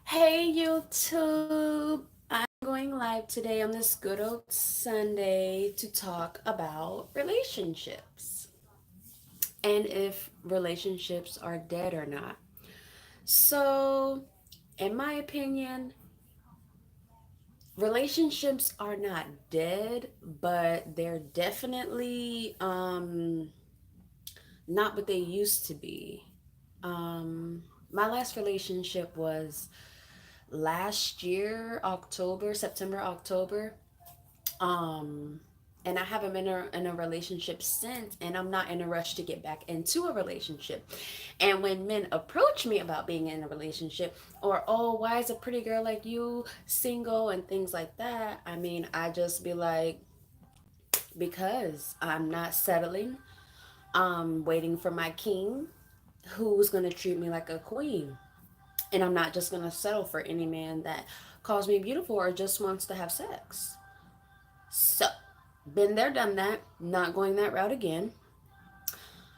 Hey YouTube! I'm going live today on this good old Sunday to talk about relationships and if relationships are dead or not. So, in my opinion, relationships are not dead, but they're definitely not what they used to be. My last relationship was last year, September, October. Um, and I haven't been in a relationship since, and I'm not in a rush to get back into a relationship. And when men approach me about being in a relationship, or oh, why is a pretty girl like you single and things like that, I mean, I just be like, because I'm not settling. I'm waiting for my king who's gonna treat me like a queen. And I'm not just gonna settle for any man that calls me beautiful or just wants to have sex. So, been there, done that. Not going that route again.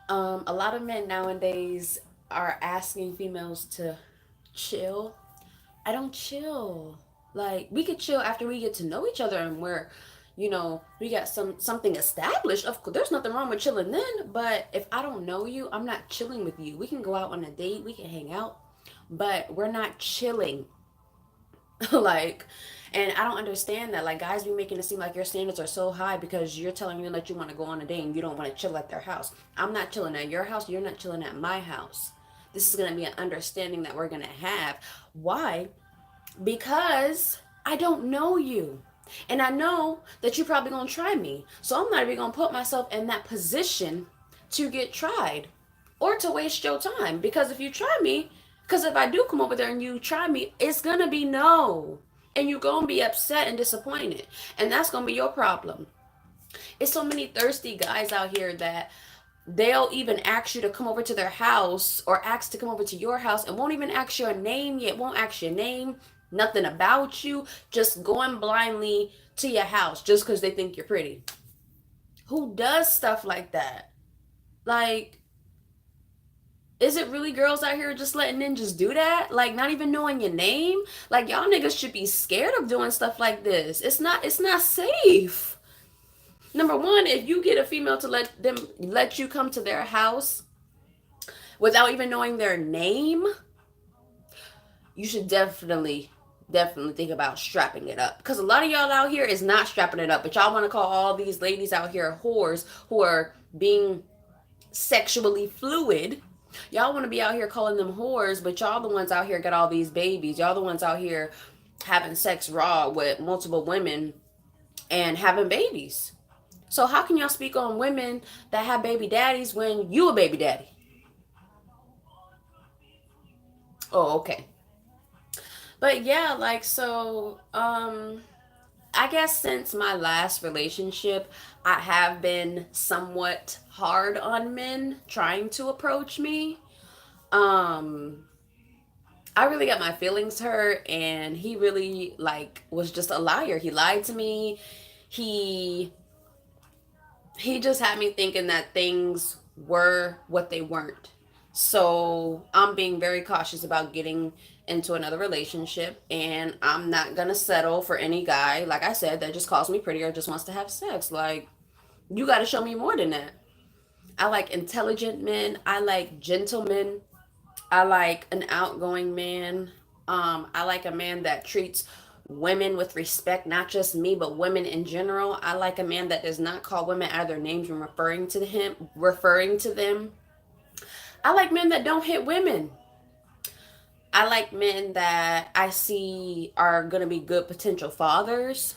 A lot of men nowadays are asking females to chill. I don't chill. Like we could chill after we get to know each other and we got something established. Of course, there's nothing wrong with chilling then. But if I don't know you, I'm not chilling with you. We can go out on a date. We can hang out, but we're not chilling. like, and I don't understand that. Like, guys be making it seem like your standards are so high because you're telling them that you want to go on a date and you don't want to chill at their house. I'm not chilling at your house. You're not chilling at my house. This is going to be an understanding that we're going to have. Why? Because I don't know you. And I know that you're probably going to try me. So I'm not even going to put myself in that position to get tried or to waste your time. Because if you try me, because if I do come over there and you try me, it's going to be no. And you're going to be upset and disappointed. And that's going to be your problem. It's so many thirsty guys out here that they'll even ask you to come over to their house or ask to come over to your house and won't even ask your name yet, won't ask your name, nothing about you, just going blindly to your house just because they think you're pretty. Who does stuff like that? Like, is it really girls out here just letting ninjas do that? Like, not even knowing your name? Like, y'all niggas should be scared of doing stuff like this. It's not safe. Number one, if you get a female to let you come to their house without even knowing their name, you should definitely think about strapping it up. Because a lot of y'all out here is not strapping it up, but y'all want to call all these ladies out here whores who are being sexually fluid. Y'all want to be out here calling them whores, but y'all the ones out here got all these babies. Y'all the ones out here having sex raw with multiple women and having babies. So how can y'all speak on women that have baby daddies when you a baby daddy? Oh, okay. But yeah, like I guess since my last relationship, I have been somewhat hard on men trying to approach me. Um I really got my feelings hurt and he really like was just a liar. He lied to me. He he just had me thinking that things were what they weren't. So I'm being very cautious about getting into another relationship, and I'm not gonna settle for any guy, like I said, that just calls me pretty or just wants to have sex. Like, you gotta show me more than that. I like intelligent men, I like gentlemen, I like an outgoing man. I like a man that treats women with respect, not just me, but women in general. I like a man that does not call women out of their names when referring to them. I like men that don't hit women. I like men that I see are going to be good potential fathers.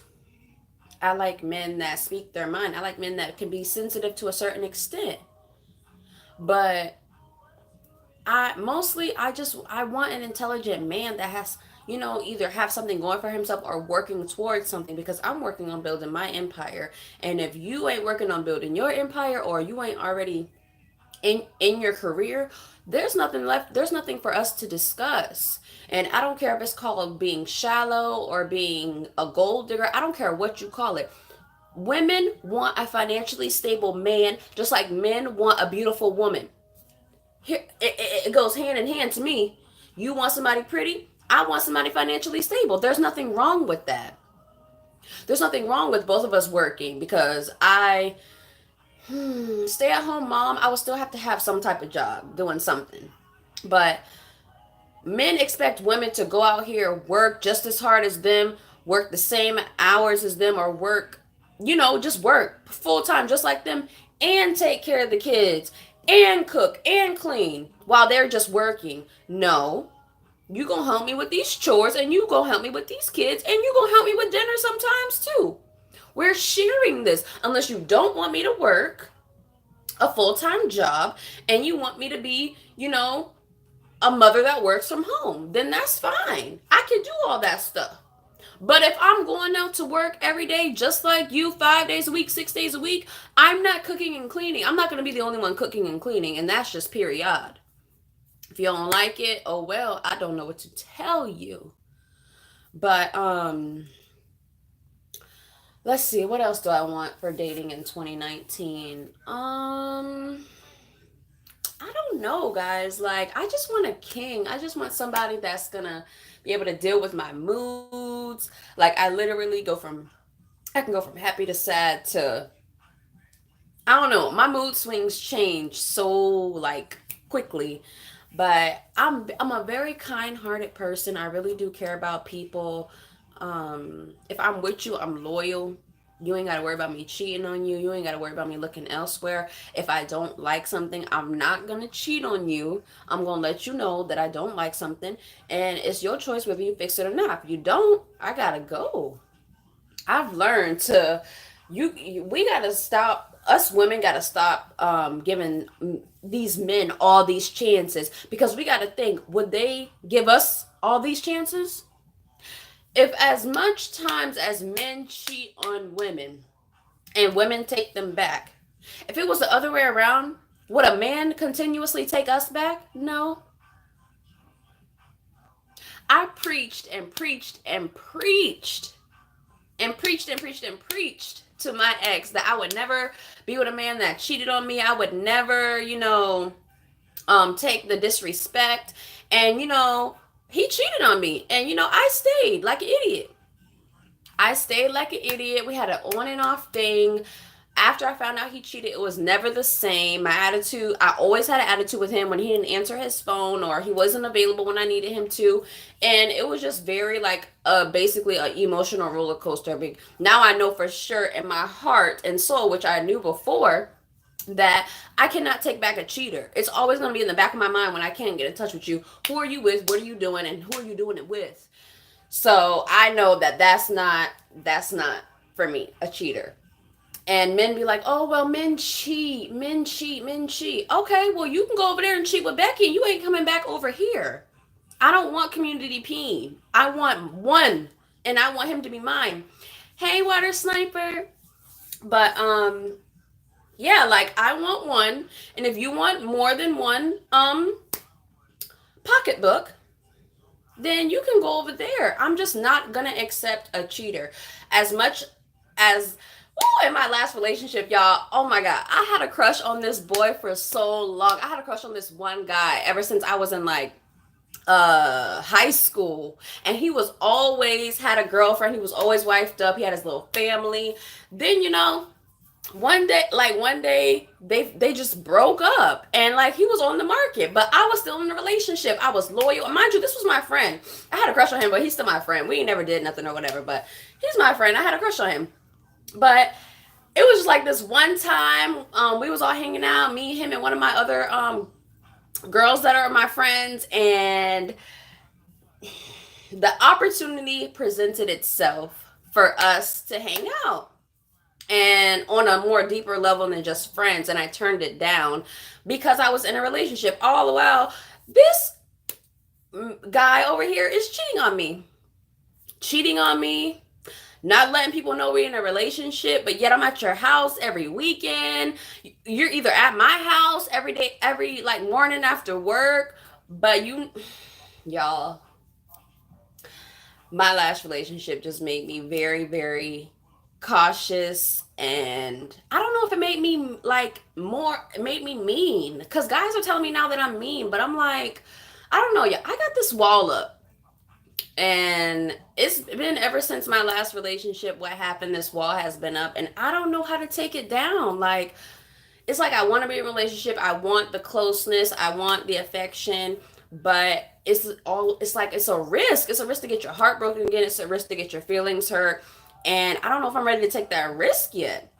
I like men that speak their mind. I like men that can be sensitive to a certain extent. But I want an intelligent man that has, either have something going for himself or working towards something, because I'm working on building my empire. And if you ain't working on building your empire, or you ain't already in your career, there's nothing left. There's nothing for us to discuss. And I don't care if it's called being shallow or being a gold digger. I don't care what you call it. Women want a financially stable man just like men want a beautiful woman. Here, it goes hand in hand to me. You want somebody pretty? I want somebody financially stable. There's nothing wrong with that. There's nothing wrong with both of us working because stay at home mom, I will still have to have some type of job doing something. But men expect women to go out here, work just as hard as them, work the same hours as them, or work, just work full time just like them, and take care of the kids, and cook and clean while they're just working. No, you gonna help me with these chores, and you gonna help me with these kids, and you gonna help me with dinner sometimes too. We're sharing this. Unless you don't want me to work a full-time job and you want me to be, a mother that works from home, then that's fine. I can do all that stuff. But if I'm going out to work every day, just like you, 5 days a week, 6 days a week, I'm not cooking and cleaning. I'm not going to be the only one cooking and cleaning, and that's just period. If you don't like it, oh well, I don't know what to tell you. But let's see, what else do I want for dating in 2019? I don't know, guys. Like, I just want a king. I just want somebody that's gonna be able to deal with my moods. Like, I can go from happy to sad to, I don't know. My mood swings change so, like, quickly. But I'm a very kind-hearted person. I really do care about people. If I'm with you, I'm loyal. You ain't got to worry about me cheating on you. You ain't got to worry about me looking elsewhere. If I don't like something, I'm not going to cheat on you. I'm going to let you know that I don't like something. And it's your choice whether you fix it or not. If you don't, I got to go. I've learned to, we got to stop, us women got to stop giving these men all these chances, because we got to think, would they give us all these chances? If as much times as men cheat on women and women take them back, if it was the other way around, would a man continuously take us back? No. I preached and preached and preached and preached and preached and preached to my ex that I would never be with a man that cheated on me. I would never, take the disrespect. And, he cheated on me. And, I stayed like an idiot. I stayed like an idiot. We had an on and off thing. After I found out he cheated, it was never the same. My attitude, I always had an attitude with him when he didn't answer his phone or he wasn't available when I needed him to. And it was just very like basically an emotional roller coaster. Now I know for sure in my heart and soul, which I knew before, that I cannot take back a cheater. It's always going to be in the back of my mind when I can't get in touch with you. Who are you with? What are you doing? And who are you doing it with? So I know that that's not for me, a cheater. And men be like, oh, well, men cheat, men cheat, men cheat. Okay, well, you can go over there and cheat with Becky and you ain't coming back over here. I don't want community peen. I want one, and I want him to be mine. Hey, water sniper. But, yeah, like, I want one. And if you want more than one, pocketbook, then you can go over there. I'm just not gonna accept a cheater. As much as, in my last relationship, y'all, oh my God, I had a crush on this boy for so long. I had a crush on this one guy ever since I was in like high school, and he was always had a girlfriend. He was always wifed up. He had his little family. Then one day they just broke up, and like he was on the market, but I was still in the relationship. I was loyal. Mind you, this was my friend. I had a crush on him, but he's still my friend. We never did nothing or whatever, but he's my friend. I had a crush on him. But it was just like this one time, we was all hanging out, me, him, and one of my other girls that are my friends, and the opportunity presented itself for us to hang out and on a more deeper level than just friends, and I turned it down because I was in a relationship. All the while, this guy over here is cheating on me, not letting people know we're in a relationship, but yet I'm at your house every weekend. You're either at my house every day, every like morning after work, but y'all, my last relationship just made me very, very cautious, and I don't know if it made me like more, it made me mean, because guys are telling me now that I'm mean, but I'm like, I don't know, yeah, I got this wall up. And it's been ever since my last relationship, what happened, this wall has been up, and I don't know how to take it down. Like, it's like I want to be in a relationship, I want the closeness, I want the affection, but it's like it's a risk. It's a risk to get your heart broken again, it's a risk to get your feelings hurt. And I don't know if I'm ready to take that risk yet.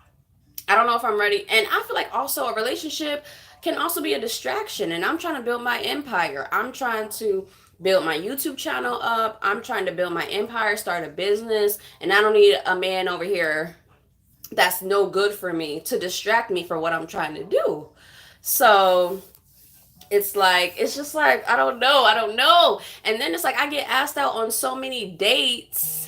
I don't know if I'm ready. And I feel like also a relationship can also be a distraction. And I'm trying to build my empire. I'm trying to build my YouTube channel up. I'm trying to build my empire, start a business. And I don't need a man over here that's no good for me to distract me for what I'm trying to do. So it's just like, I don't know. I don't know. And then it's like I get asked out on so many dates,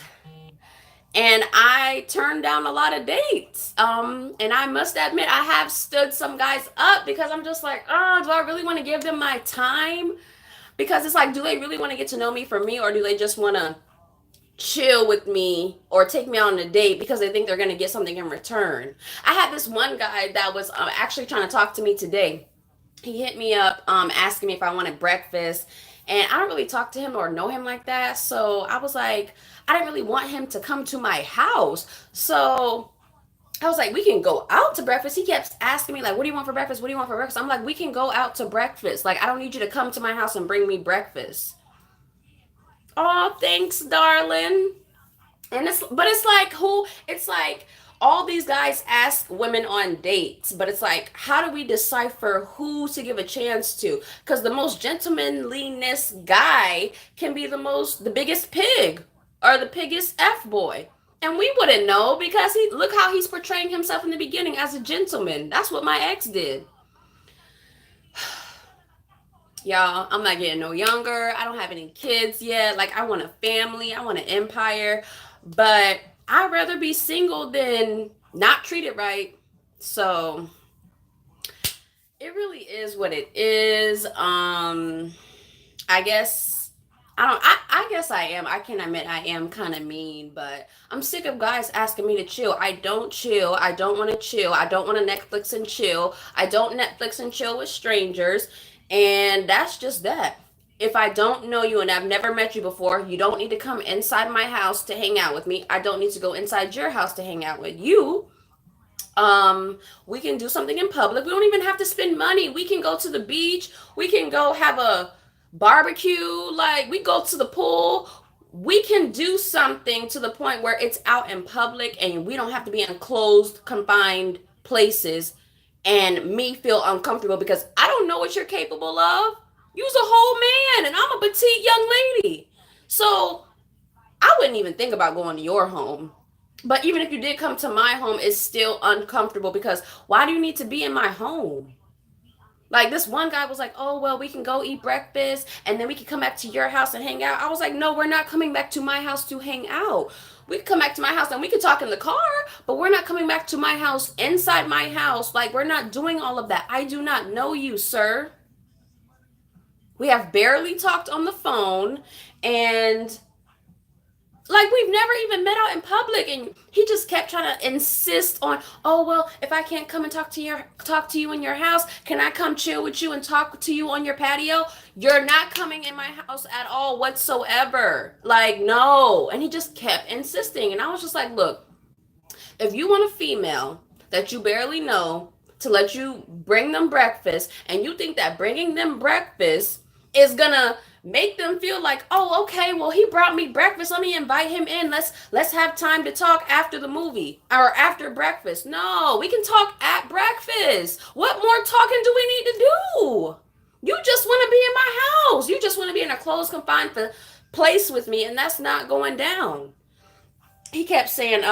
and I turned down a lot of dates. And I must admit, I have stood some guys up because I'm just like, oh, do I really want to give them my time? Because it's like, do they really want to get to know me for me, or do they just want to chill with me or take me on a date because they think they're going to get something in return? I had this one guy that was actually trying to talk to me today. He hit me up asking me if I wanted breakfast, and I don't really talk to him or know him like that, so I was like, I didn't really want him to come to my house. So I was like, we can go out to breakfast. He kept asking me, like, what do you want for breakfast, what do you want for breakfast? I'm like, we can go out to breakfast. Like, I don't need you to come to my house and bring me breakfast. Oh, thanks, darling. And it's like, who, it's like all these guys ask women on dates, but it's like, how do we decipher who to give a chance to? Because the most gentlemanliness guy can be the biggest pig, or the biggest f boy, and we wouldn't know because he, look how he's portraying himself in the beginning as a gentleman. That's what my ex did. Y'all, I'm not getting no younger. I don't have any kids yet. Like, I want a family, I want an empire, but I'd rather be single than not treated right. So it really is what it is. I guess I don't. I guess I am. I can admit I am kind of mean, but I'm sick of guys asking me to chill. I don't chill. I don't want to chill. I don't want to Netflix and chill. I don't Netflix and chill with strangers, and that's just that. If I don't know you and I've never met you before, you don't need to come inside my house to hang out with me. I don't need to go inside your house to hang out with you. We can do something in public. We don't even have to spend money. We can go to the beach. We can go have a barbecue. Like, we go to the pool. We can do something to the point where it's out in public and we don't have to be in closed, confined places and me feel uncomfortable because I don't know what you're capable of. You's a whole man and I'm a petite young lady. So I wouldn't even think about going to your home. But even if you did come to my home, it's still uncomfortable because why do you need to be in my home? Like, this one guy was like, oh, well, we can go eat breakfast and then we can come back to your house and hang out. I was like, no, we're not coming back to my house to hang out. We can come back to my house and we can talk in the car, but we're not coming back to my house, inside my house. Like, we're not doing all of that. I do not know you, sir. We have barely talked on the phone, and like, we've never even met out in public, and he just kept trying to insist on, oh, well, if I can't come and talk to you in your house, can I come chill with you and talk to you on your patio? You're not coming in my house at all whatsoever. Like, no. And he just kept insisting, and I was just like, look, if you want a female that you barely know to let you bring them breakfast, and you think that bringing them breakfast is gonna make them feel like, oh, okay, well, he brought me breakfast, let me invite him in, let's have time to talk after the movie or after breakfast. No, we can talk at breakfast. What more talking do we need to do? You just want to be in my house. You just want to be in a closed, confined place with me, and that's not going down. He kept saying,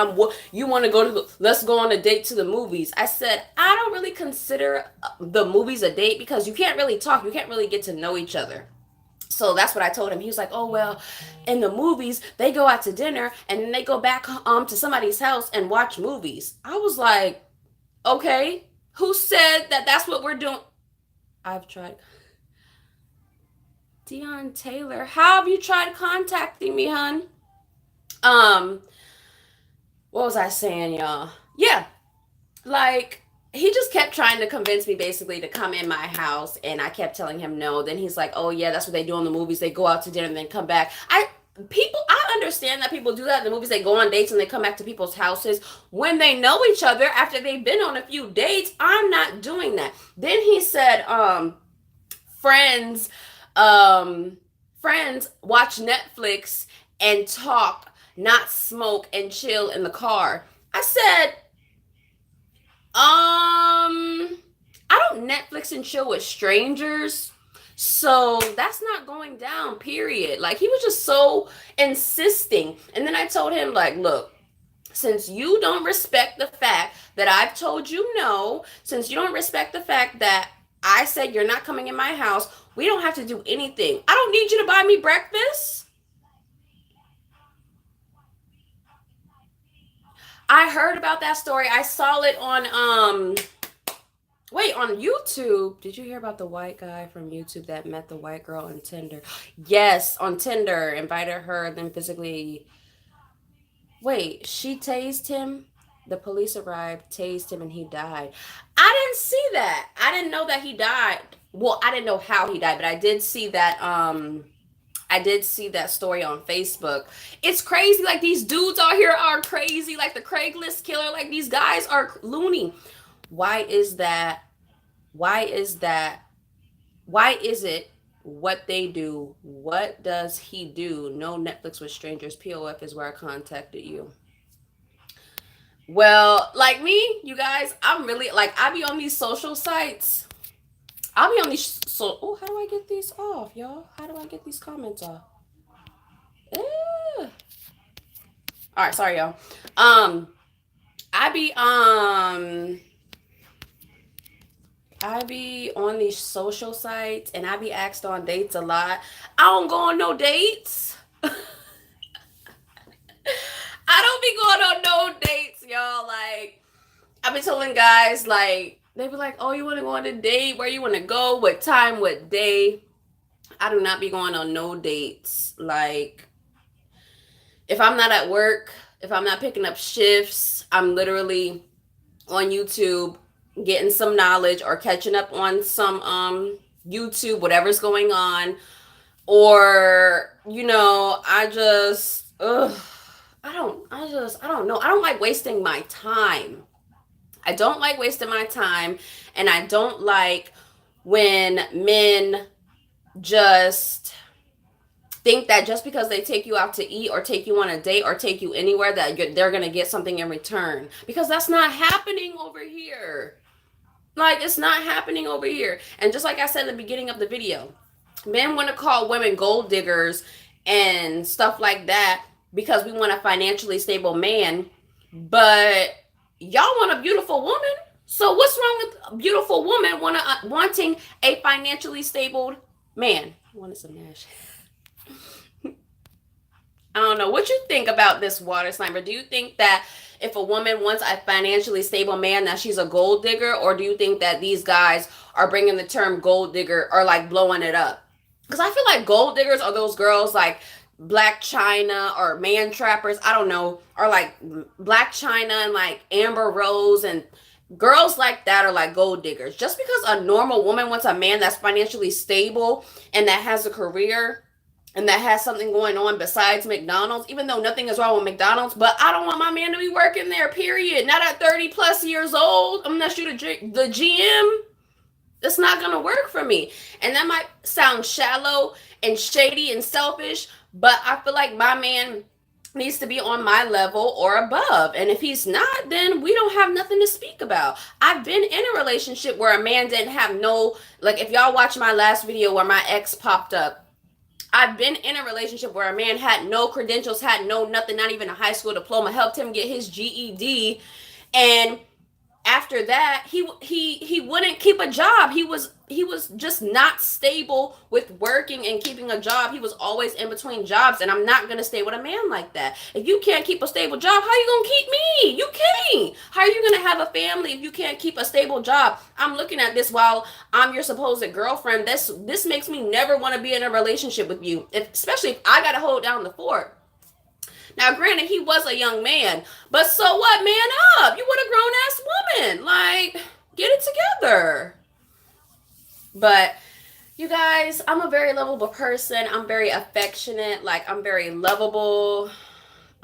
you want to go to let's go on a date to the movies. I said, I don't really consider the movies a date because you can't really talk. You can't really get to know each other. So that's what I told him. He was like, oh, well, in the movies, they go out to dinner and then they go back to somebody's house and watch movies. I was like, okay, who said that that's what we're doing? I've tried. Dion Taylor, how have you tried contacting me, hun? Um, what was I saying, y'all? Yeah, like, he just kept trying to convince me basically to come in my house, and I kept telling him no. Then he's like, oh yeah, that's what they do in the movies, they go out to dinner and then come back. people, I understand that people do that in the movies. They go on dates and they come back to people's houses when they know each other after they've been on a few dates. I'm not doing that. Then he said, friends, um, friends watch Netflix and talk, not smoke and chill in the car. I said, I don't Netflix and chill with strangers. So that's not going down, period. Like, he was just so insisting. And then I told him, like, look, since you don't respect the fact that I've told you no, since you don't respect the fact that I said you're not coming in my house, we don't have to do anything. I don't need you to buy me breakfast. I heard about that story. I saw it on wait, on YouTube. Did you hear about the white guy from YouTube that met the white girl on Tinder? Yes, on Tinder, invited her, then physically. Wait, she tased him. The police arrived, tased him, and he died. I didn't see that. I didn't know that he died. Well, I didn't know how he died, but I did see that. I did see that story on Facebook. It's crazy. Like, these dudes out here are crazy. Like the Craigslist killer. Like, these guys are loony. Why is that? Why is that? Why is it what they do? What does he do? No Netflix with strangers. POF is where I contacted you. Well, like me, you guys, I'm really like, I be on these social sites. I'll be on these. So, oh, how do I get these off, y'all? How do I get these comments off? All right, sorry, y'all. Um, I be I be on these social sites and I be asked on dates a lot. I don't go on no dates. I don't be going on no dates, y'all. Like, I be telling guys, like, they be like, oh, you want to go on a date? Where you want to go? What time? What day? I do not be going on no dates. Like, if I'm not at work, if I'm not picking up shifts, I'm literally on YouTube getting some knowledge or catching up on some YouTube, whatever's going on. Or, I just I don't know. I don't like wasting my time. I don't like wasting my time, and I don't like when men just think that just because they take you out to eat or take you on a date or take you anywhere that they're going to get something in return, because that's not happening over here. Like, it's not happening over here. And just like I said in the beginning of the video, men want to call women gold diggers and stuff like that because we want a financially stable man, but y'all want a beautiful woman. So what's wrong with a beautiful woman wanting a financially stable man? I wanted some mash. I don't know. What you think about this, water sniper? Do you think that if a woman wants a financially stable man, that she's a gold digger? Or do you think that these guys are bringing the term gold digger or like blowing it up? Because I feel like gold diggers are those girls like Black China or Man Trappers, I don't know, or like Black China and like Amber Rose, and girls like that are like gold diggers. Just because a normal woman wants a man that's financially stable and that has a career and that has something going on besides McDonald's, even though nothing is wrong with McDonald's, but I don't want my man to be working there, period. Not at 30 plus years old, unless you're the GM. It's not going to work for me. And that might sound shallow and shady and selfish, but I feel like my man needs to be on my level or above. And if he's not, then we don't have nothing to speak about. I've been in a relationship where a man didn't have no, like, if y'all watch my last video where my ex popped up, I've been in a relationship where a man had no credentials, had no nothing, not even a high school diploma, helped him get his GED, and after that he wouldn't keep a job. He was just not stable with working and keeping a job. He was always in between jobs, and I'm not gonna stay with a man like that. If you can't keep a stable job, how you gonna keep me? You can't. How are you gonna have a family if you can't keep a stable job? I'm looking at this while I'm your supposed girlfriend. This makes me never want to be in a relationship with you, especially if I gotta hold down the fort. Now, granted, he was a young man, but so what? Man up. You were a grown ass woman. Like, get it together. But You guys, I'm a very lovable person. I'm very affectionate. Like, I'm very lovable.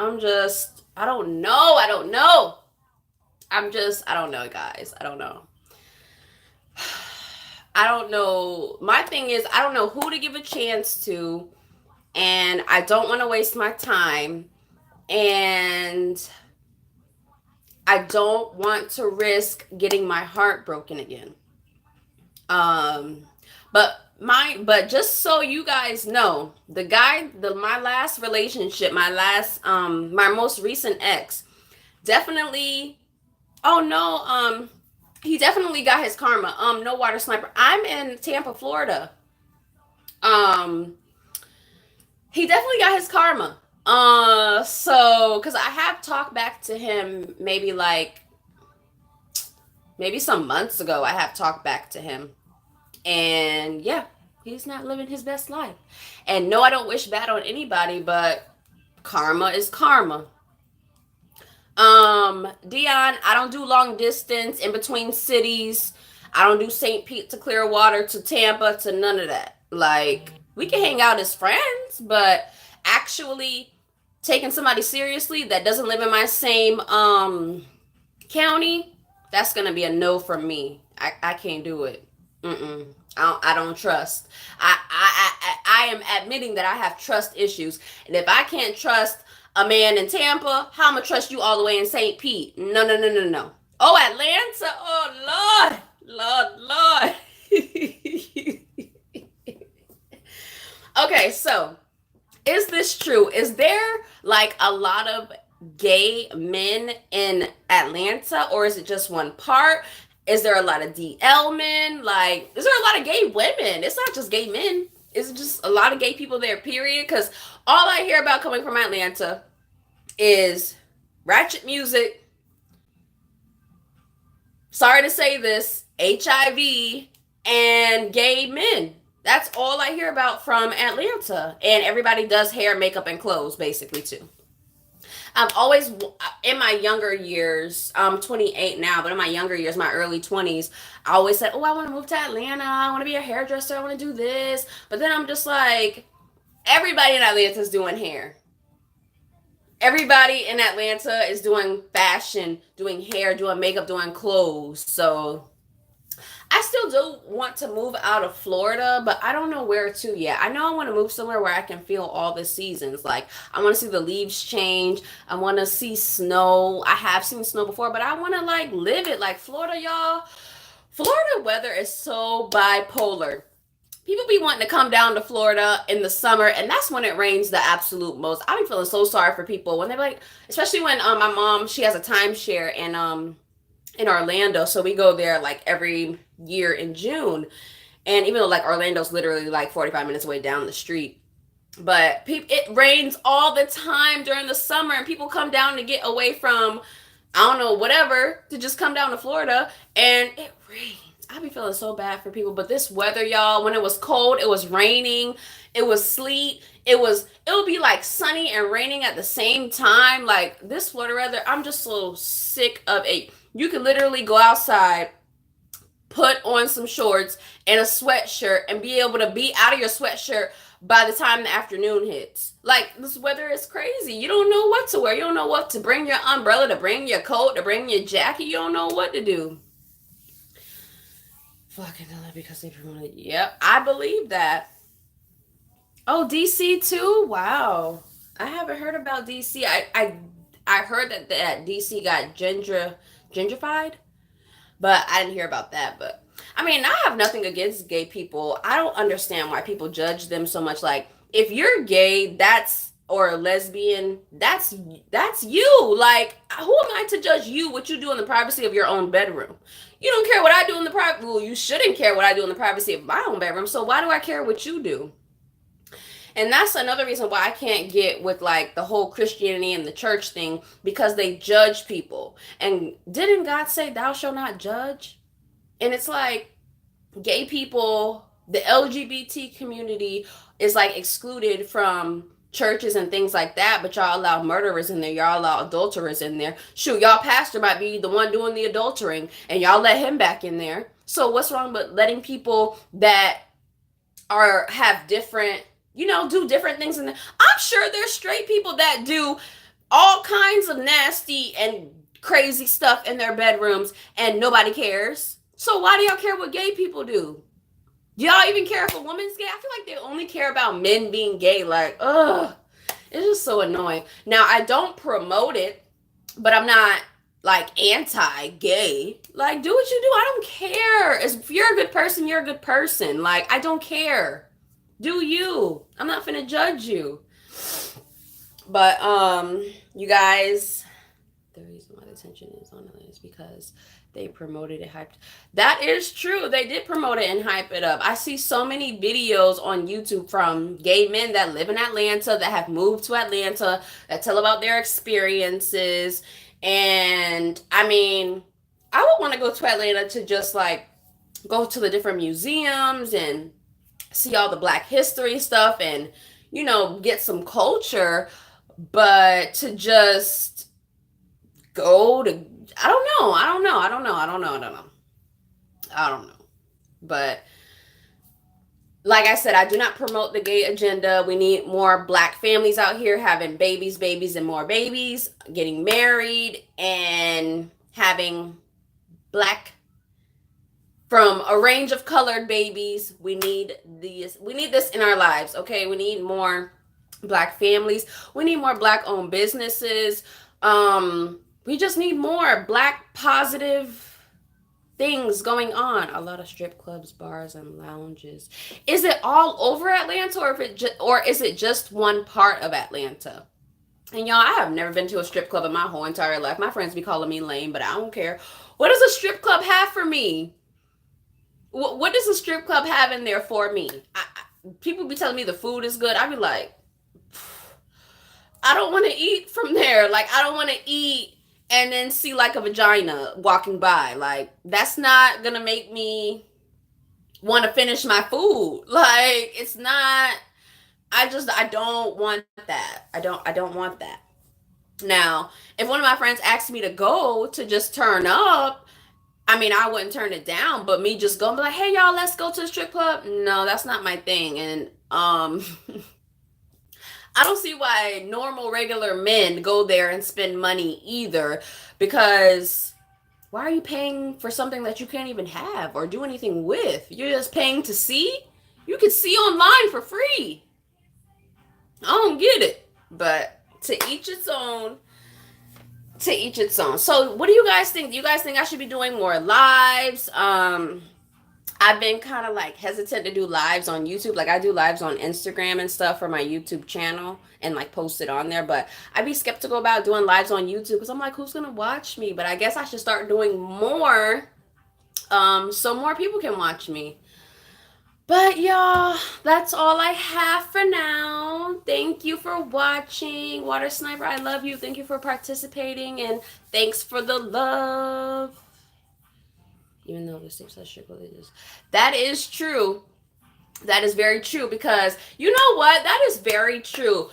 I don't know. I don't know. I don't know, guys. I don't know. I don't know. My thing is, I don't know who to give a chance to, and I don't want to waste my time, and I don't want to risk getting my heart broken again. Um, but just so you guys know, my last relationship, my most recent ex, definitely. Oh no, he definitely got his karma. No water sniper. I'm in Tampa, Florida. Um, he definitely got his karma. Because I have talked back to him maybe some months ago. I have talked back to him, and yeah, he's not living his best life. And no, I don't wish bad on anybody, but karma is karma. Dion, I don't do long distance in between cities. I don't do St. Pete to Clearwater to Tampa to none of that. Like, we can hang out as friends, but actually taking somebody seriously that doesn't live in my same county, that's gonna be a no from me. I can't do it. Mm-mm. I don't trust. I am admitting that I have trust issues, and if I can't trust a man in Tampa, how am I trust you all the way in St. Pete? No, no, no, no, no. Oh, Atlanta. Oh, Lord. Okay, so is this true? Is there like a lot of gay men in Atlanta, or is it just one part? Is there a lot of DL men? Like, is there a lot of gay women? It's not just gay men. Is it just a lot of gay people there, period? Because all I hear about coming from Atlanta is ratchet music. Sorry to say this, HIV and gay men. That's all I hear about from Atlanta. And everybody does hair, makeup, and clothes, basically, too. I've always, in my younger years, I'm 28 now, but in my younger years, my early 20s, I always said, oh, I want to move to Atlanta. I want to be a hairdresser. I want to do this. But then I'm just like, everybody in Atlanta is doing hair. Everybody in Atlanta is doing fashion, doing hair, doing makeup, doing clothes. So I still do want to move out of Florida, but I don't know where to yet. I know I want to move somewhere where I can feel all the seasons. Like, I want to see the leaves change. I want to see snow. I have seen snow before, but I want to like live it. Like Florida, y'all. Florida weather is so bipolar. People be wanting to come down to Florida in the summer, and that's when it rains the absolute most. I be feeling so sorry for people when they're like, especially when my mom, she has a timeshare in Orlando, so we go there like every year in June. And even though like Orlando's literally like 45 minutes away down the street, but it rains all the time during the summer, and people come down to get away from, I don't know, whatever, to just come down to Florida, and it rains. I be feeling so bad for people. But this weather, y'all, when it was cold, it was raining, it was sleet, it would be like sunny and raining at the same time. Like this Florida weather, I'm just so sick of it. You could literally go outside, put on some shorts and a sweatshirt, and be able to be out of your sweatshirt by the time the afternoon hits. Like, this weather is crazy. You don't know what to wear. You don't know what to bring, your umbrella, to bring your coat, to bring your jacket. You don't know what to do. Fucking because they promoted. Yep, I believe that. Oh, DC too? Wow. I haven't heard about DC. I heard that DC got gentrified, but I didn't hear about that. But I mean, I have nothing against gay people. I don't understand why people judge them so much. Like, if you're gay, that's or lesbian, that's you. Like, who am I to judge you? What you do in the privacy of your own bedroom? You don't care what I do in the private. Well, you shouldn't care what I do in the privacy of my own bedroom. So why do I care what you do? And that's another reason why I can't get with like the whole Christianity and the church thing, because they judge people. And didn't God say, thou shalt not judge? And it's like, gay people, the LGBT community is like excluded from churches and things like that, but y'all allow murderers in there, y'all allow adulterers in there. Shoot, y'all pastor might be the one doing the adultering, and y'all let him back in there. So what's wrong with letting people that or have different, do different things. And I'm sure there's straight people that do all kinds of nasty and crazy stuff in their bedrooms and nobody cares. So why do y'all care what gay people do? Do y'all even care if a woman's gay? I feel like they only care about men being gay. Like, ugh, it's just so annoying. Now, I don't promote it, but I'm not like anti-gay. Like, do what you do. I don't care. If you're a good person, you're a good person. Like, I don't care. Do you? I'm not finna judge you. But you guys, the reason why the tension is on it is because they promoted it, hyped. That is true. They did promote it and hype it up. I see so many videos on YouTube from gay men that live in Atlanta, that have moved to Atlanta, that tell about their experiences. And I mean, I would want to go to Atlanta to just like go to the different museums and see all the Black history stuff and, get some culture. But to just go to, I don't know. But like I said, I do not promote the gay agenda. We need more Black families out here having babies, and more babies, getting married, and having Black from a range of colored babies. We need this in our lives, okay? We need more Black families. We need more Black owned businesses. We just need more Black positive things going on. A lot of strip clubs, bars, and lounges. Is it all over Atlanta, or is it just one part of Atlanta? And y'all, I have never been to a strip club in my whole entire life. My friends be calling me lame, but I don't care. What does a strip club have for me? What does a strip club have in there for me? People be telling me the food is good. I be like, I don't want to eat from there. Like, I don't want to eat and then see like a vagina walking by. Like, that's not gonna make me want to finish my food. Like, it's not. I don't want that. I don't want that. Now, if one of my friends asked me to go to just turn up, I mean, I wouldn't turn it down. But me just going, be like, hey y'all, let's go to the strip club. No, that's not my thing. And I don't see why normal, regular men go there and spend money either, because why are you paying for something that you can't even have or do anything with? You're just paying to see? You can see online for free. I don't get it. But to each its own. To each its own. So what do you guys think? Do you guys think I should be doing more lives? I've been kind of like hesitant to do lives on YouTube. Like, I do lives on Instagram and stuff for my YouTube channel and like post it on there. But I'd be skeptical about doing lives on YouTube because I'm like, who's gonna watch me? But I guess I should start doing more, so more people can watch me. But y'all, that's all I have for now. Thank you for watching. Water Sniper, I love you. Thank you for participating, and thanks for the love. Even though the state says religious. That is true. That is very true, because you know what? That is very true.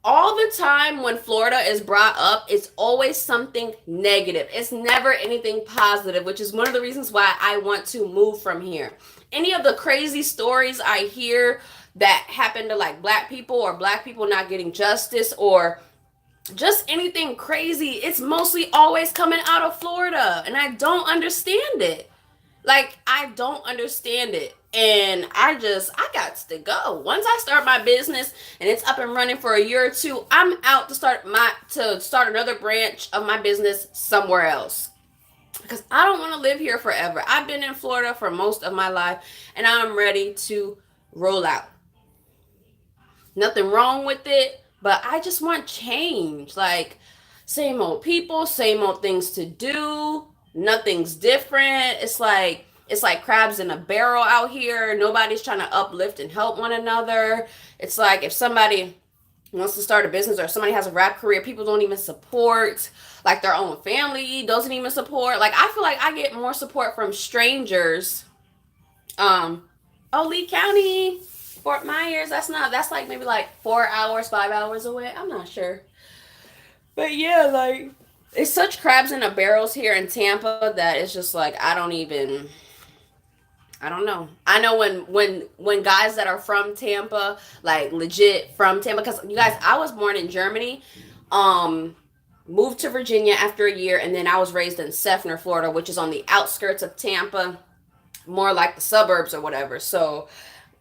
All the time when Florida is brought up, it's always something negative. It's never anything positive, which is one of the reasons why I want to move from here. Any of the crazy stories I hear that happen to like Black people, or Black people not getting justice, or just anything crazy, it's mostly always coming out of Florida. And I don't understand it. Like, I don't understand it. And I got to go. Once I start my business and it's up and running for a year or two, I'm out to start another branch of my business somewhere else. Because I don't want to live here forever. I've been in Florida for most of my life, and I'm ready to roll out. Nothing wrong with it, but I just want change. Like, same old people, same old things to do. Nothing's different. It's like crabs in a barrel out here. Nobody's trying to uplift and help one another. It's like if somebody wants to start a business or somebody has a rap career, people don't even support. Like, their own family doesn't even support. Like, I feel like I get more support from strangers. Lee County, Fort Myers, that's like maybe like 4 hours, 5 hours away. I'm not sure. But yeah, like, it's such crabs in the barrels here in Tampa that it's just like, I don't even I don't know. I know when guys that are from Tampa, like legit from Tampa, because you guys, I was born in Germany, um, moved to Virginia after a year, and then I was raised in Sefner, Florida, which is on the outskirts of Tampa, more like the suburbs or whatever. So,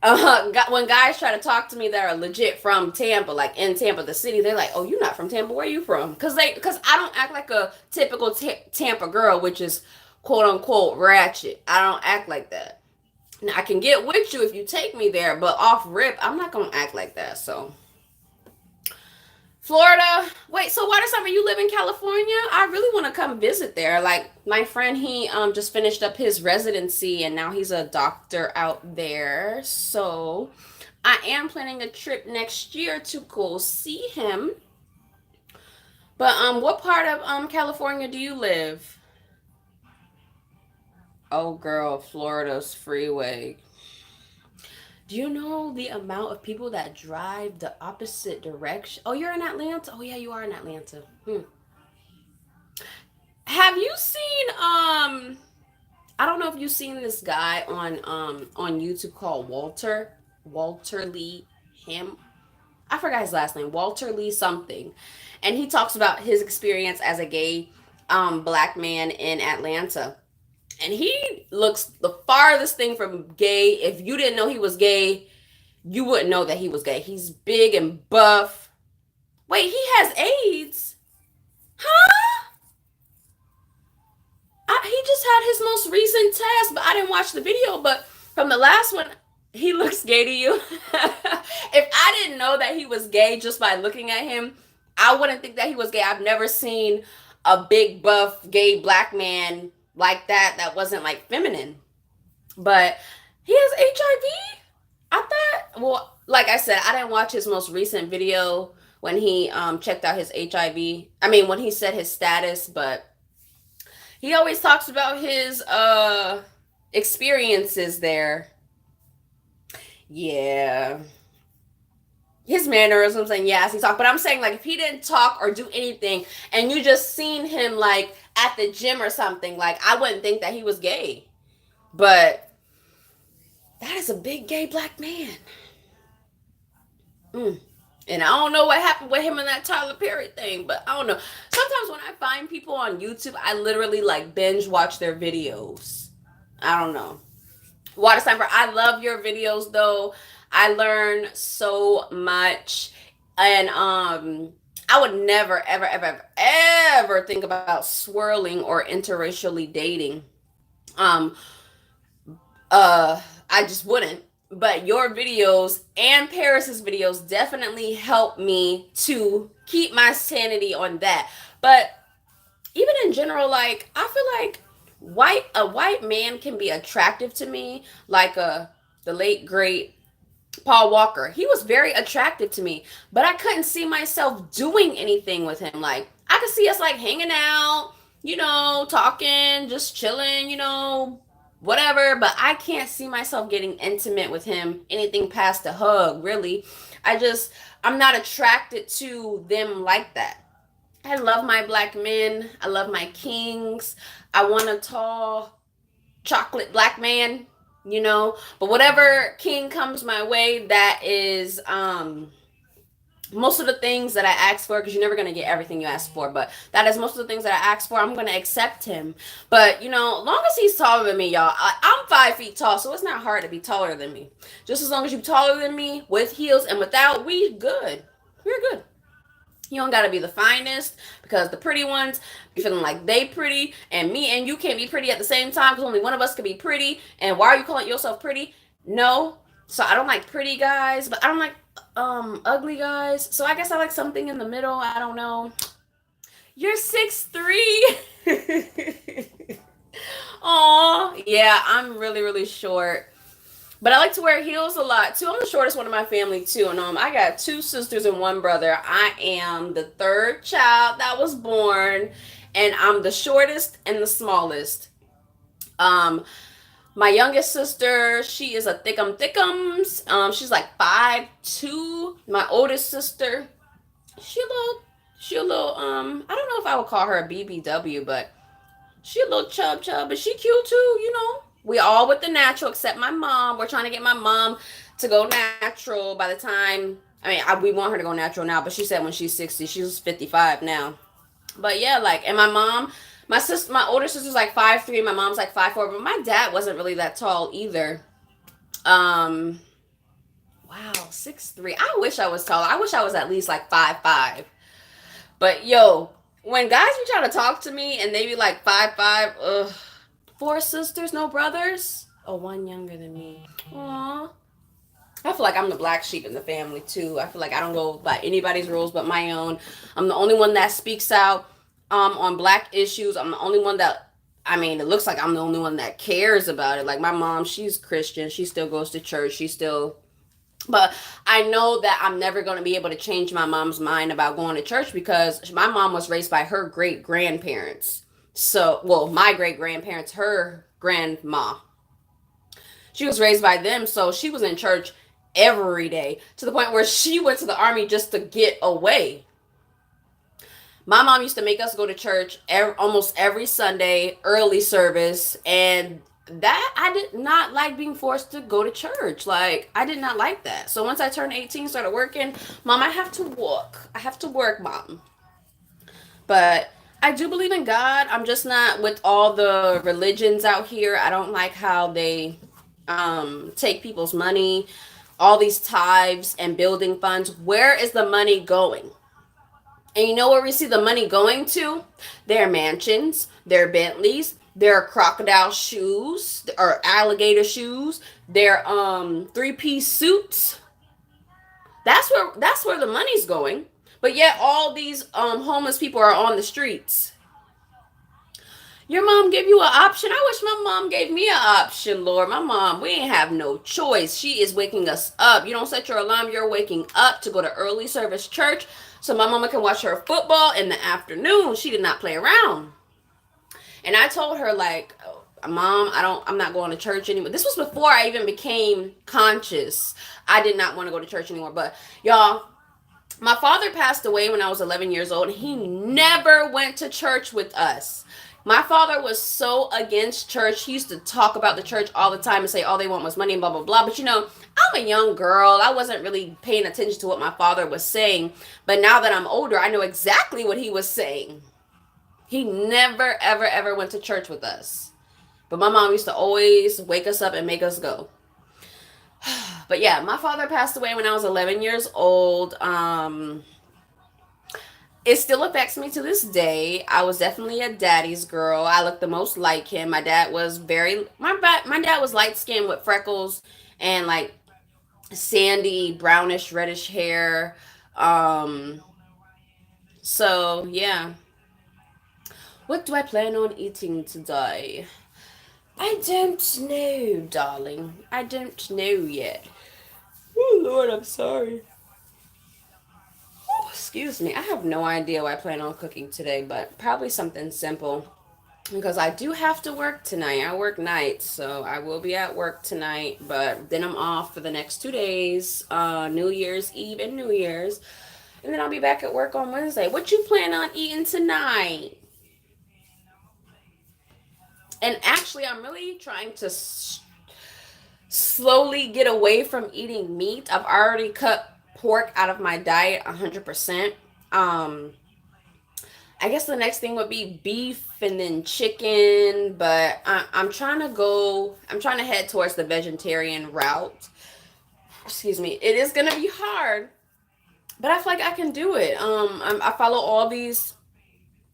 when guys try to talk to me that are legit from Tampa, like in Tampa, the city, they're like, "Oh, you're not from Tampa. Where are you from?" Because I don't act like a typical Tampa girl, which is quote unquote ratchet. I don't act like that. Now, I can get with you if you take me there, but off rip, I'm not gonna act like that. So, Florida. Wait, so why does summer you live in California? I really want to come visit there. Like my friend, he just finished up his residency and now he's a doctor out there. So, I am planning a trip next year to go see him. But what part of California do you live? Oh, girl, Florida's freeway. Do you know the amount of people that drive the opposite direction? Oh, you're in Atlanta? Oh, yeah, you are in Atlanta. Have you seen I don't know if you've seen this guy on YouTube called Walter Lee him. I forgot his last name. Walter Lee something. And he talks about his experience as a gay black man in Atlanta. And he looks the farthest thing from gay. If you didn't know he was gay, you wouldn't know that he was gay. He's big and buff. Wait, he has AIDS? Huh? He just had his most recent test, but I didn't watch the video. But from the last one, he looks gay to you. If I didn't know that he was gay just by looking at him, I wouldn't think that he was gay. I've never seen a big, buff, gay black man like that wasn't like feminine. But he has HIV? I thought, well, like I said, I didn't watch his most recent video when he checked out his HIV. I mean, when he said his status, but he always talks about his experiences there. Yeah. His mannerisms and yes, he talked. But I'm saying like if he didn't talk or do anything and you just seen him like at the gym or something, like I wouldn't think that he was gay. But that is a big gay black man. Mm. And I don't know what happened with him and that Tyler Perry thing, but I don't know. Sometimes when I find people on YouTube, I literally like binge watch their videos. I don't know. Water Sniper, I love your videos though. I learn so much. And I would never, ever, ever, ever, ever think about swirling or interracially dating. Um, I just wouldn't. But your videos and Paris's videos definitely help me to keep my sanity on that. But even in general, like I feel like a white man can be attractive to me, like the late great Paul Walker. He was very attractive to me, but I couldn't see myself doing anything with him. Like I could see us like hanging out, talking, just chilling, whatever, but I can't see myself getting intimate with him, anything past a hug, really. I'm not attracted to them like that. I love my black men. I love my kings. I want a tall, chocolate black man, But whatever king comes my way, that is most of the things that I ask for, because you're never going to get everything you ask for, but that is most of the things that I ask for. I'm going to accept him. But, long as he's taller than me, y'all, I'm 5 feet tall, so it's not hard to be taller than me. Just as long as you're taller than me, with heels and without, we good. We're good. You don't gotta be the finest, because the pretty ones be feeling like they pretty, and me and you can't be pretty at the same time because only one of us can be pretty. And why are you calling yourself pretty? No. So I don't like pretty guys, but I don't like ugly guys. So I guess I like something in the middle. I don't know. You're 6'3". Aw, yeah, I'm really, really short. But I like to wear heels a lot too. I'm the shortest one in my family too. And I got two sisters and one brother. I am the third child that was born, and I'm the shortest and the smallest. Um, my youngest sister, she is a thickums. She's like 5'2". My oldest sister, she a little I don't know if I would call her a BBW, but she a little chub, but she cute too. We all with the natural except my mom. We're trying to get my mom to go natural by the time. We want her to go natural now, but she said when she's 60, she's 55 now. But yeah, like, and my mom, my older sister's like 5'3", my mom's like 5'4", but my dad wasn't really that tall either. Um, wow, 6'3". I wish I was tall. I wish I was at least like 5'5". But yo, when guys be trying to talk to me and they be like 5'5", ugh. Four sisters, no brothers. Oh, one younger than me. Aww. I feel like I'm the black sheep in the family too. I feel like I don't go by anybody's rules but my own. I'm the only one that speaks out on black issues. I'm the only one that, it looks like I'm the only one that cares about it. Like my mom, she's Christian. She still goes to church. She still, but I know that I'm never going to be able to change my mom's mind about going to church because my mom was raised by her great grandparents. So, well, my great grandparents, her grandma, she was raised by them, so she was in church every day to the point where she went to the army just to get away. My mom used to make us go to church almost every Sunday, early service, and that I did not like being forced to go to church. Like, I did not like that. So once I turned 18, started working, Mom, I have to work. I have to work, Mom. But I do believe in God. I'm just not with all the religions out here. I don't like how they take people's money, all these tithes and building funds. Where is the money going? And you know where we see the money going to? Their mansions, their Bentleys, their crocodile shoes or alligator shoes, their three-piece suits. That's where the money's going. But yet all these homeless people are on the streets. Your mom gave you an option. I wish my mom gave me an option, Lord. My mom, we ain't have no choice. She is waking us up. You don't set your alarm, you're waking up to go to early service church so my mama can watch her football in the afternoon. She did not play around. And I told her, like, Mom, I'm not going to church anymore. This was before I even became conscious. I did not want to go to church anymore. But y'all, my father passed away when I was 11 years old, and he never went to church with us. My father was so against church. He used to talk about the church all the time and say all they want was money and blah, blah, blah. But you know, I'm a young girl. I wasn't really paying attention to what my father was saying. But now that I'm older, I know exactly what he was saying. He never, ever, ever went to church with us. But my mom used to always wake us up and make us go. But yeah, my father passed away when I was 11 years old. It still affects me to this day. I was definitely a daddy's girl. I looked the most like him. My dad was light skinned with freckles and like sandy, brownish, reddish hair. Um, so yeah. What do I plan on eating today? I don't know, darling. I don't know yet. Oh Lord, I'm sorry. Oh, excuse me. I have no idea what I plan on cooking today, but probably something simple. Because I do have to work tonight. I work nights, so I will be at work tonight. But then I'm off for the next 2 days, New Year's Eve and New Year's. And then I'll be back at work on Wednesday. What you plan on eating tonight? And actually, I'm really trying to slowly get away from eating meat. I've already cut pork out of my diet 100%. Um, I guess the next thing would be beef and then chicken, but I'm trying to head towards the vegetarian route. Excuse me. It is going to be hard, but I feel like I can do it. I follow all these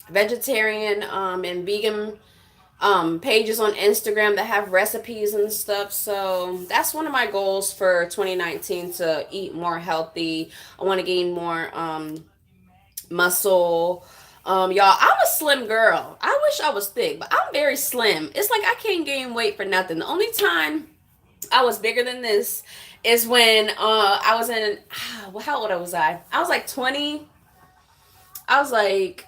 vegetarian and vegan pages on Instagram that have recipes and stuff. So that's one of my goals for 2019 to eat more healthy. I want to gain more muscle. Y'all, I'm a slim girl. I wish I was thick, but I'm very slim. It's like I can't gain weight for nothing. The only time I was bigger than this is when I was in, well, how old was I? I was like 20. I was like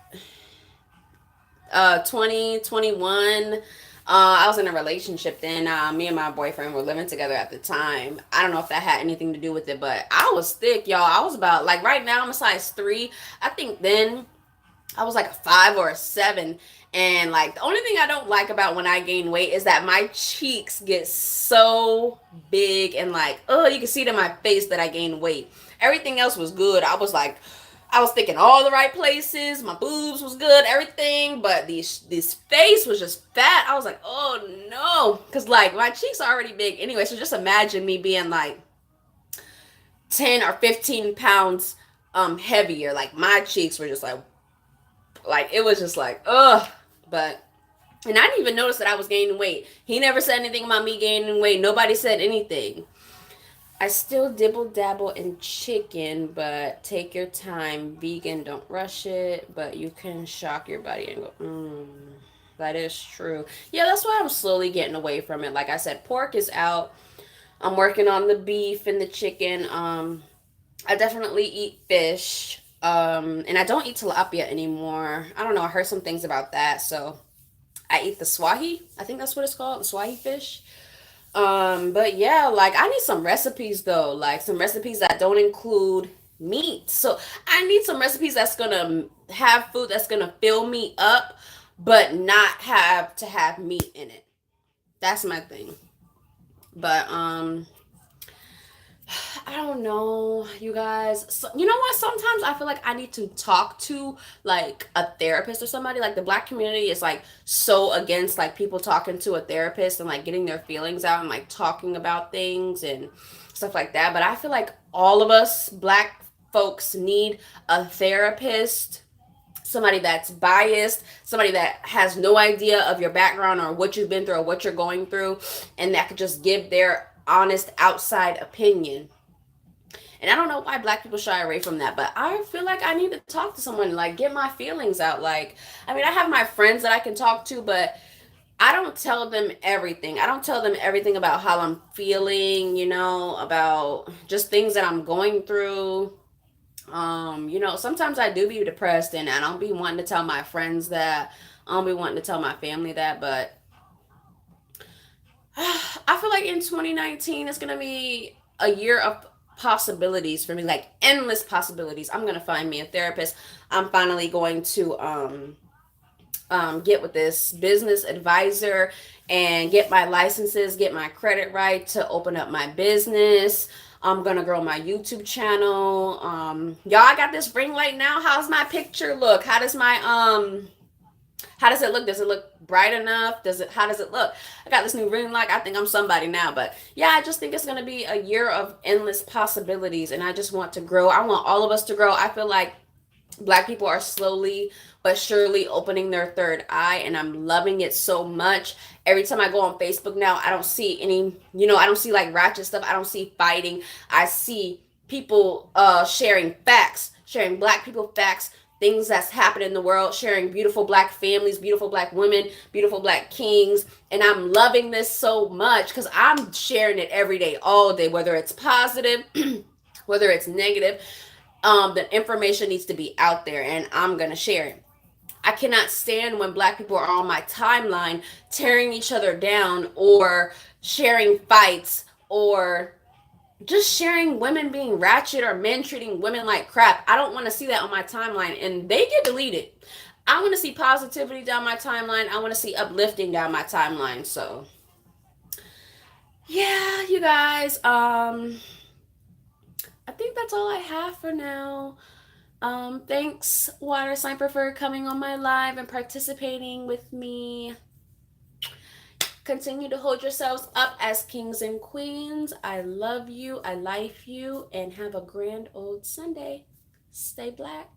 20, 21. I was in a relationship then. Me and my boyfriend were living together at the time. I don't know if that had anything to do with it, but I was thick, y'all. I was about, like right now, I'm a size 3. I think then I was like a 5 or a 7. And like the only thing I don't like about when I gain weight is that my cheeks get so big and like, oh, you can see it in my face that I gained weight. Everything else was good. I was thinking all the right places. My boobs was good, everything, but this face was just fat. I was like, oh no, because like my cheeks are already big anyway. So just imagine me being like 10 or 15 pounds heavier. Like my cheeks were just like it was just like ugh. But and I didn't even notice that I was gaining weight. He never said anything about me gaining weight. Nobody said anything. I still dibble dabble in chicken, but take your time. Vegan, don't rush it, but you can shock your body and go, that is true. Yeah, that's why I'm slowly getting away from it. Like I said, pork is out. I'm working on the beef and the chicken. I definitely eat fish. And I don't eat tilapia anymore. I don't know. I heard some things about that. So I eat the swahi. I think that's what it's called, the swahi fish. But yeah, like I need some recipes though, like some recipes that don't include meat. So I need some recipes that's gonna have food that's gonna fill me up, but not have to have meat in it. That's my thing. But I don't know, you guys. So, you know what? Sometimes I feel like I need to talk to like a therapist or somebody. Like the black community is like so against like people talking to a therapist and like getting their feelings out and like talking about things and stuff like that. But I feel like all of us black folks need a therapist, somebody that's biased, somebody that has no idea of your background or what you've been through or what you're going through, and that could just give their honest outside opinion. And I don't know why black people shy away from that, but I feel like I need to talk to someone, like get my feelings out. Like, I mean, I have my friends that I can talk to, but I don't tell them everything. I don't tell them everything about how I'm feeling, about just things that I'm going through. Sometimes I do be depressed and I don't be wanting to tell my friends that. I don't be wanting to tell my family that, but I feel like in 2019 it's gonna be a year of possibilities for me, like endless possibilities. I'm gonna find me a therapist. I'm finally going to get with this business advisor and get my licenses, get my credit right to open up my business. I'm gonna grow my YouTube channel. Y'all, I got this ring light now. How's my picture look? How does it look? Does it look bright enough? How does it look? I got this new ring light. I think I'm somebody now. But yeah, I just think it's gonna be a year of endless possibilities and I just want to grow. I want all of us to grow. I feel like black people are slowly but surely opening their third eye and I'm loving it so much. Every time I go on Facebook now, I don't see any, I don't see like ratchet stuff. I don't see fighting. I see people sharing facts, sharing black people facts, things that's happening in the world, sharing beautiful black families, beautiful black women, beautiful black kings. And I'm loving this so much because I'm sharing it every day, all day, whether it's positive, whether it's negative. The information needs to be out there and I'm going to share it. I cannot stand when black people are on my timeline tearing each other down or sharing fights or just sharing women being ratchet or men treating women like crap. I don't want to see that on my timeline and they get deleted. I want to see positivity down my timeline. I want to see uplifting down my timeline. So, yeah, you guys, I think that's all I have for now. Thanks, Water Sniper, for coming on my live and participating with me. Continue to hold yourselves up as kings and queens. I love you, I life you, and have a grand old Sunday. Stay black.